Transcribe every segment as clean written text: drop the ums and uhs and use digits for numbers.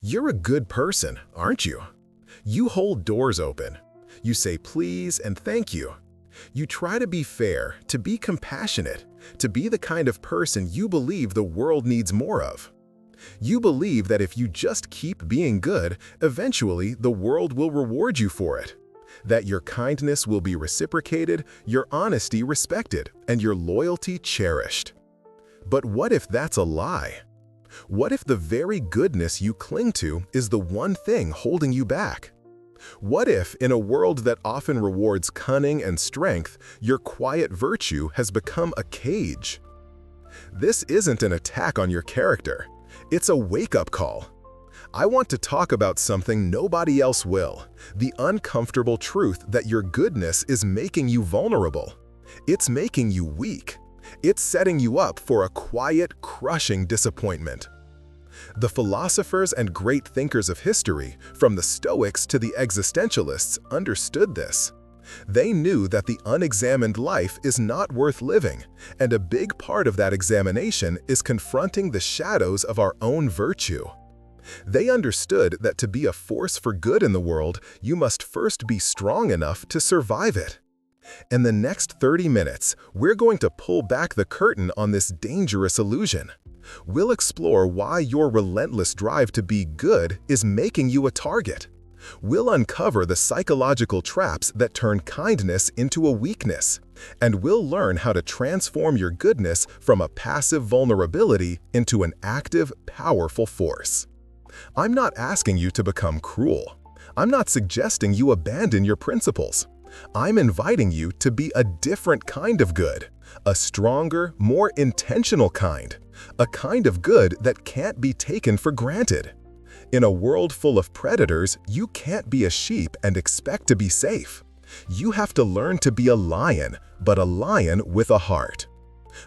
You're a good person, aren't you? You hold doors open. You say please and thank you. You try to be fair, to be compassionate, to be the kind of person you believe the world needs more of. You believe that if you just keep being good, eventually the world will reward you for it. That your kindness will be reciprocated, your honesty respected, and your loyalty cherished. But what if that's a lie? What if the very goodness you cling to is the one thing holding you back? What if, in a world that often rewards cunning and strength, your quiet virtue has become a cage? This isn't an attack on your character. It's a wake-up call. I want to talk about something nobody else will, the uncomfortable truth that your goodness is making you vulnerable. It's making you weak. It's setting you up for a quiet, crushing disappointment. The philosophers and great thinkers of history, from the Stoics to the existentialists, understood this. They knew that the unexamined life is not worth living, and a big part of that examination is confronting the shadows of our own virtue. They understood that to be a force for good in the world, you must first be strong enough to survive it. In the next 30 minutes, we're going to pull back the curtain on this dangerous illusion. We'll explore why your relentless drive to be good is making you a target. We'll uncover the psychological traps that turn kindness into a weakness, and we'll learn how to transform your goodness from a passive vulnerability into an active, powerful force. I'm not asking you to become cruel. I'm not suggesting you abandon your principles. I'm inviting you to be a different kind of good, a stronger, more intentional kind, a kind of good that can't be taken for granted. In a world full of predators, you can't be a sheep and expect to be safe. You have to learn to be a lion, but a lion with a heart.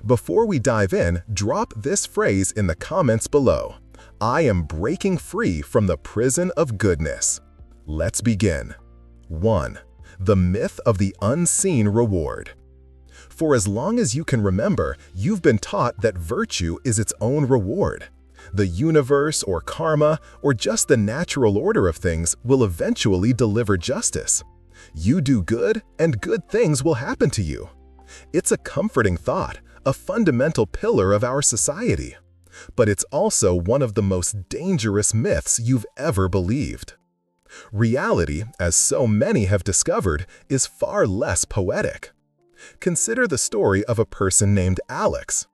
Before we dive in, drop this phrase in the comments below. I am breaking free from the prison of goodness. Let's begin. 1. The myth of the unseen reward. For as long as you can remember, you've been taught that virtue is its own reward. The universe or karma, or just the natural order of things, will eventually deliver justice. You do good, and good things will happen to you. It's a comforting thought, a fundamental pillar of our society. But it's also one of the most dangerous myths you've ever believed. Reality, as so many have discovered, is far less poetic. Consider the story of a person named Alex.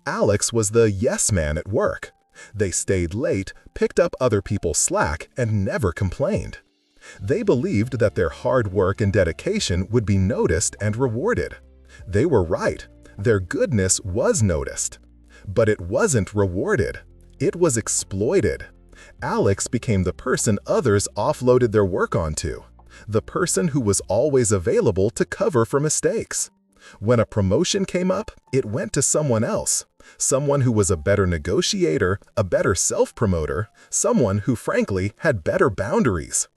Alex was the yes man at work. They stayed late, picked up other people's slack, and never complained. They believed that their hard work and dedication would be noticed and rewarded. They were right. Their goodness was noticed. But it wasn't rewarded. It was exploited. Alex became the person others offloaded their work onto, the person who was always available to cover for mistakes. When a promotion came up, it went to someone else, someone who was a better negotiator, a better self-promoter, someone who frankly had better boundaries.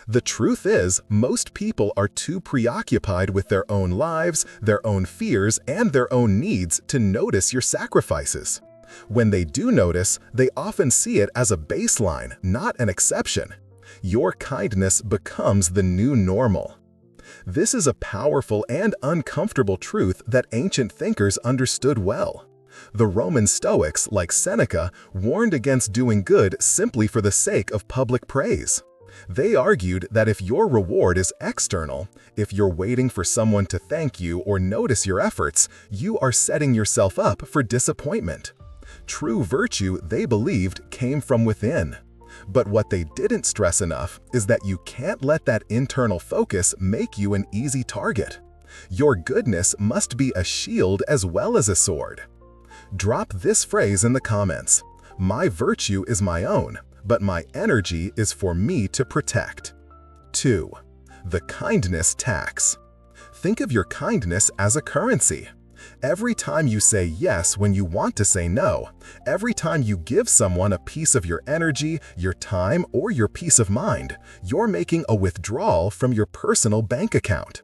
The truth is, most people are too preoccupied with their own lives, their own fears, and their own needs to notice your sacrifices. When they do notice, they often see it as a baseline, not an exception. Your kindness becomes the new normal. This is a powerful and uncomfortable truth that ancient thinkers understood well. The Roman Stoics, like Seneca, warned against doing good simply for the sake of public praise. They argued that if your reward is external, if you're waiting for someone to thank you or notice your efforts, you are setting yourself up for disappointment. True virtue, they believed, came from within. But what they didn't stress enough is that you can't let that internal focus make you an easy target. Your goodness must be a shield as well as a sword. Drop this phrase in the comments. My virtue is my own, but my energy is for me to protect. 2. The kindness tax. Think of your kindness as a currency. Every time you say yes when you want to say no, every time you give someone a piece of your energy, your time, or your peace of mind, you're making a withdrawal from your personal bank account.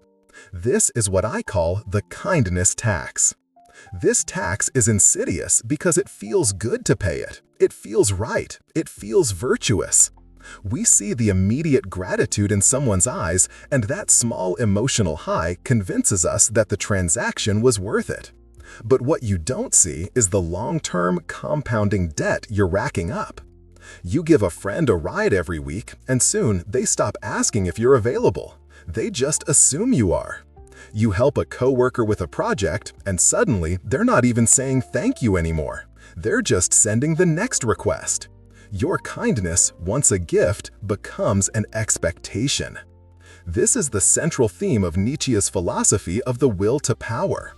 This is what I call the kindness tax. This tax is insidious because it feels good to pay it. It feels right. It feels virtuous. We see the immediate gratitude in someone's eyes, and that small emotional high convinces us that the transaction was worth it. But what you don't see is the long-term compounding debt you're racking up. You give a friend a ride every week, and soon they stop asking if you're available. They just assume you are. You help a coworker with a project, and suddenly they're not even saying thank you anymore. They're just sending the next request. Your kindness, once a gift, becomes an expectation. This is the central theme of Nietzsche's philosophy of the will to power.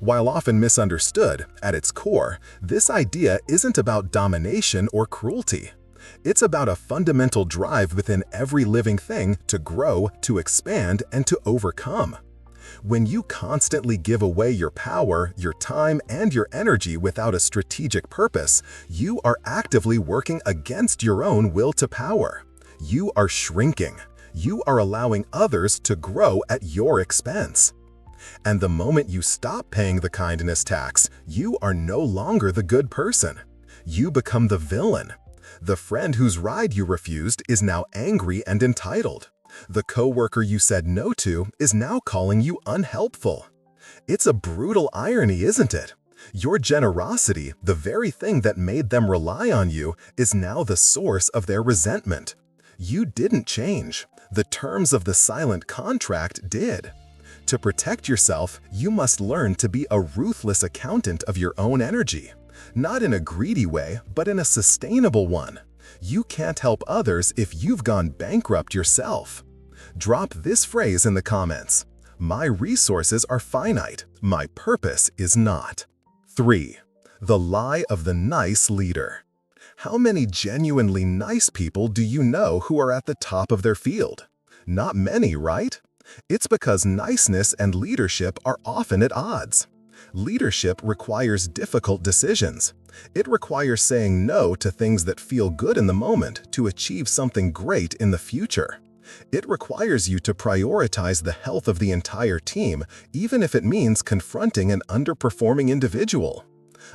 While often misunderstood, at its core, this idea isn't about domination or cruelty. It's about a fundamental drive within every living thing to grow, to expand, and to overcome. When you constantly give away your power, your time, and your energy without a strategic purpose, you are actively working against your own will to power. You are shrinking. You are allowing others to grow at your expense. And the moment you stop paying the kindness tax, you are no longer the good person. You become the villain. The friend whose ride you refused is now angry and entitled. The coworker you said no to is now calling you unhelpful. It's a brutal irony, isn't it? Your generosity, the very thing that made them rely on you, is now the source of their resentment. You didn't change. The terms of the silent contract did. To protect yourself, you must learn to be a ruthless accountant of your own energy. Not in a greedy way, but in a sustainable one. You can't help others if you've gone bankrupt yourself. Drop this phrase in the comments. My resources are finite. My purpose is not. 3. The lie of the nice leader. How many genuinely nice people do you know who are at the top of their field? Not many, right? It's because niceness and leadership are often at odds. Leadership requires difficult decisions. It requires saying no to things that feel good in the moment to achieve something great in the future. It requires you to prioritize the health of the entire team, even if it means confronting an underperforming individual.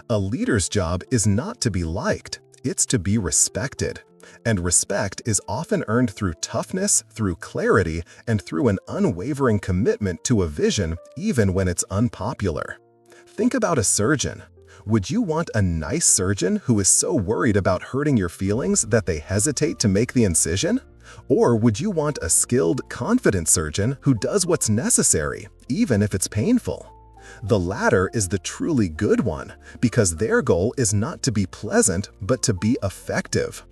A leader's job is not to be liked, it's to be respected. And respect is often earned through toughness, through clarity, and through an unwavering commitment to a vision, even when it's unpopular. Think about a surgeon. Would you want a nice surgeon who is so worried about hurting your feelings that they hesitate to make the incision? Or would you want a skilled, confident surgeon who does what's necessary, even if it's painful? The latter is the truly good one, because their goal is not to be pleasant, but to be effective.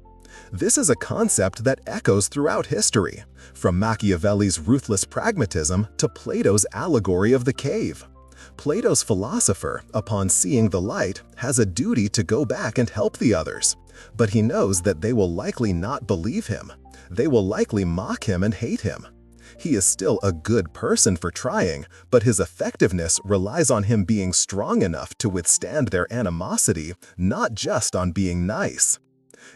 This is a concept that echoes throughout history, from Machiavelli's ruthless pragmatism to Plato's allegory of the cave. Plato's philosopher, upon seeing the light, has a duty to go back and help the others, but he knows that they will likely not believe him. They will likely mock him and hate him. He is still a good person for trying, but his effectiveness relies on him being strong enough to withstand their animosity, not just on being nice.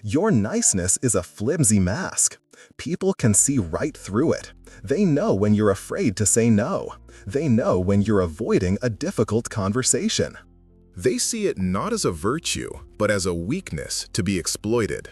Your niceness is a flimsy mask. People can see right through it. They know when you're afraid to say no. They know when you're avoiding a difficult conversation. They see it not as a virtue, but as a weakness to be exploited.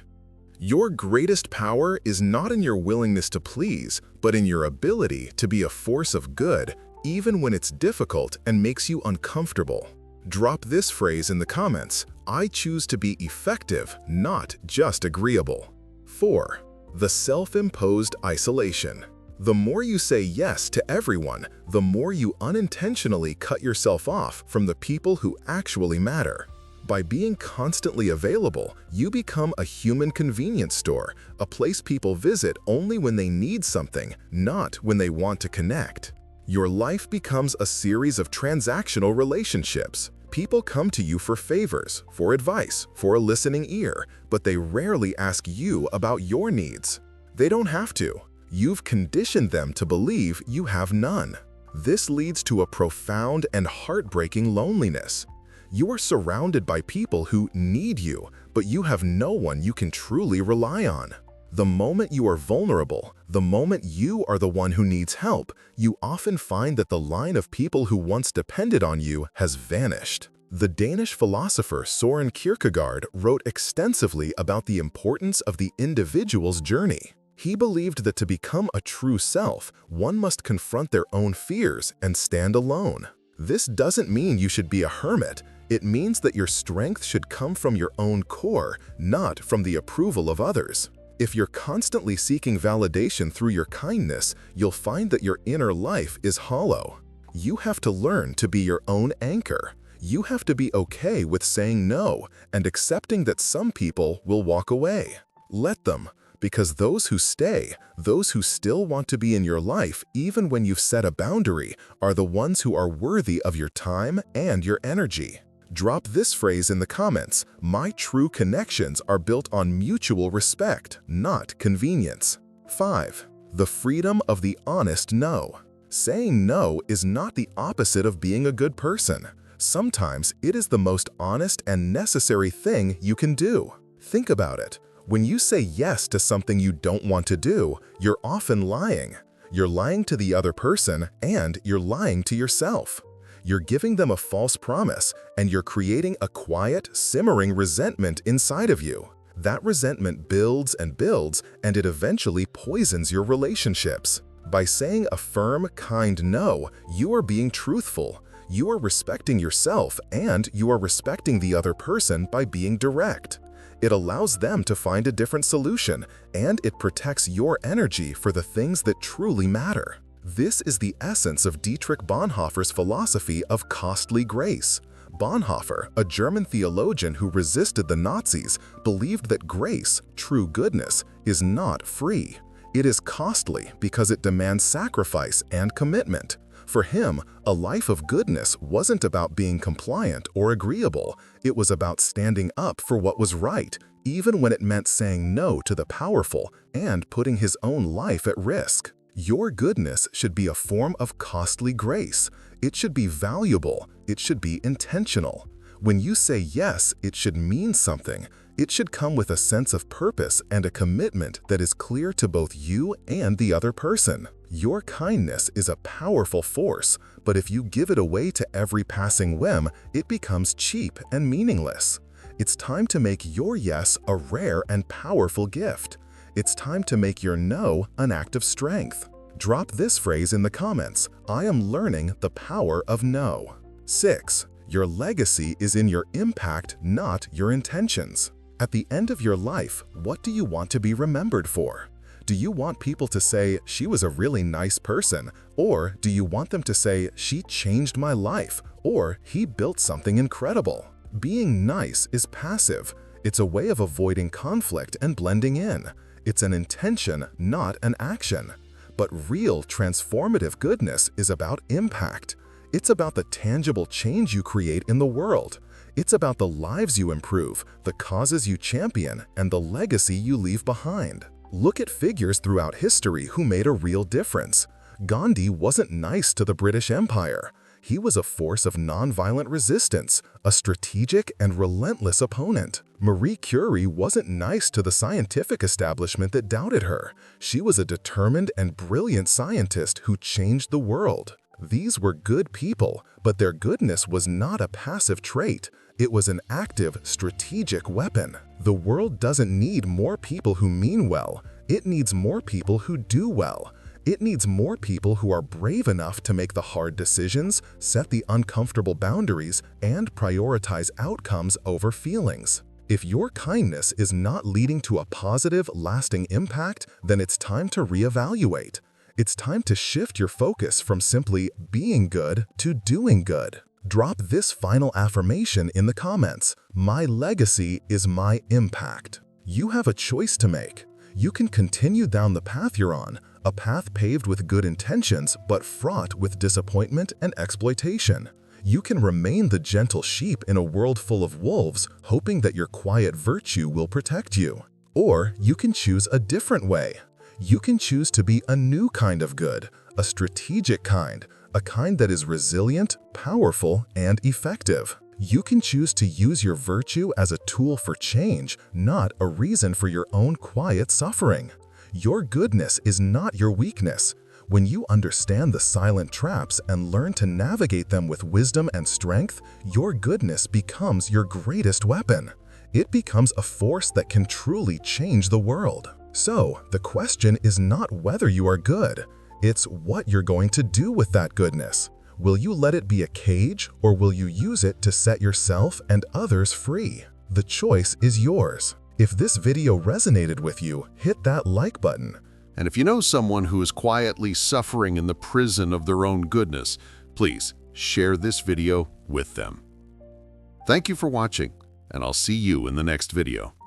Your greatest power is not in your willingness to please, but in your ability to be a force of good, even when it's difficult and makes you uncomfortable. Drop this phrase in the comments. I choose to be effective, not just agreeable. 4. The self-imposed isolation. The more you say yes to everyone, the more you unintentionally cut yourself off from the people who actually matter. By being constantly available, you become a human convenience store, a place people visit only when they need something, not when they want to connect. Your life becomes a series of transactional relationships. People come to you for favors, for advice, for a listening ear, but they rarely ask you about your needs. They don't have to. You've conditioned them to believe you have none. This leads to a profound and heartbreaking loneliness. You are surrounded by people who need you, but you have no one you can truly rely on. The moment you are vulnerable, the moment you are the one who needs help, you often find that the line of people who once depended on you has vanished. The Danish philosopher Søren Kierkegaard wrote extensively about the importance of the individual's journey. He believed that to become a true self, one must confront their own fears and stand alone. This doesn't mean you should be a hermit. It means that your strength should come from your own core, not from the approval of others. If you're constantly seeking validation through your kindness, you'll find that your inner life is hollow. You have to learn to be your own anchor. You have to be okay with saying no and accepting that some people will walk away. Let them, because those who stay, those who still want to be in your life even when you've set a boundary, are the ones who are worthy of your time and your energy. Drop this phrase in the comments: "My true connections are built on mutual respect, not convenience." 5. The freedom of the honest no. Saying no is not the opposite of being a good person. Sometimes it is the most honest and necessary thing you can do. Think about it. When you say yes to something you don't want to do, you're often lying. You're lying to the other person and you're lying to yourself. You're giving them a false promise and you're creating a quiet, simmering resentment inside of you. That resentment builds and builds, and it eventually poisons your relationships. By saying a firm, kind no, you are being truthful. You are respecting yourself and you are respecting the other person by being direct. It allows them to find a different solution, and it protects your energy for the things that truly matter. This is the essence of Dietrich Bonhoeffer's philosophy of costly grace. Bonhoeffer, a German theologian who resisted the Nazis, believed that grace, true goodness, is not free. It is costly because it demands sacrifice and commitment. For him, a life of goodness wasn't about being compliant or agreeable. It was about standing up for what was right, even when it meant saying no to the powerful and putting his own life at risk. Your goodness should be a form of costly grace. It should be valuable. It should be intentional. When you say yes, it should mean something. It should come with a sense of purpose and a commitment that is clear to both you and the other person. Your kindness is a powerful force, but if you give it away to every passing whim, it becomes cheap and meaningless. It's time to make your yes a rare and powerful gift. It's time to make your no an act of strength. Drop this phrase in the comments: "I am learning the power of no." 6. Your legacy is in your impact, not your intentions. At the end of your life, what do you want to be remembered for? Do you want people to say, "She was a really nice person," or do you want them to say, "She changed my life," or "He built something incredible"? Being nice is passive. It's a way of avoiding conflict and blending in. It's an intention, not an action. But real transformative goodness is about impact. It's about the tangible change you create in the world. It's about the lives you improve, the causes you champion, and the legacy you leave behind. Look at figures throughout history who made a real difference. Gandhi wasn't nice to the British Empire. He was a force of nonviolent resistance, a strategic and relentless opponent. Marie Curie wasn't nice to the scientific establishment that doubted her. She was a determined and brilliant scientist who changed the world. These were good people, but their goodness was not a passive trait. It was an active, strategic weapon. The world doesn't need more people who mean well. It needs more people who do well. It needs more people who are brave enough to make the hard decisions, set the uncomfortable boundaries, and prioritize outcomes over feelings. If your kindness is not leading to a positive, lasting impact, then it's time to reevaluate. It's time to shift your focus from simply being good to doing good. Drop this final affirmation in the comments: "My legacy is my impact." You have a choice to make. You can continue down the path you're on, a path paved with good intentions but fraught with disappointment and exploitation. You can remain the gentle sheep in a world full of wolves, hoping that your quiet virtue will protect you. Or you can choose a different way. You can choose to be a new kind of good, a strategic kind, a kind that is resilient, powerful, and effective. You can choose to use your virtue as a tool for change, not a reason for your own quiet suffering. Your goodness is not your weakness. When you understand the silent traps and learn to navigate them with wisdom and strength, your goodness becomes your greatest weapon. It becomes a force that can truly change the world. So, the question is not whether you are good, it's what you're going to do with that goodness. Will you let it be a cage, or will you use it to set yourself and others free? The choice is yours. If this video resonated with you, hit that like button. And if you know someone who is quietly suffering in the prison of their own goodness, please share this video with them. Thank you for watching, and I'll see you in the next video.